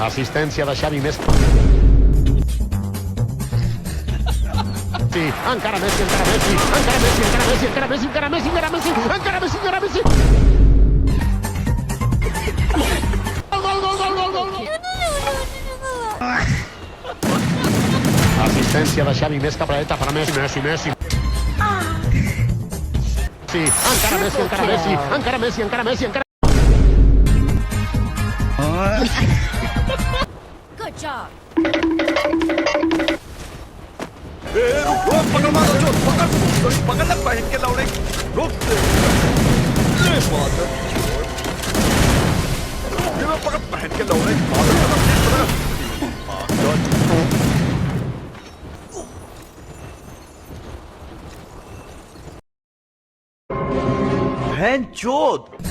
Assistència de Xavi més... Sí, encara Messi, encara Messi, encara Messi, encara Messi, encara Messi, encara Messi, encara Messi, encara Messi, encara Messi. Gol, gol, gol, gol, gol, gol. Assistència de Xavi més cap a la dreta per a Messi, Messi, Messi. Sí, encara Messi, encara Messi, encara Messi, encara Messi, encara... Good job. रुको पकड़ मारो जो पकड़ लग पहन के लौड़े रुक ले बात ये मैं पकड़ पहन के लौड़े बहन चोद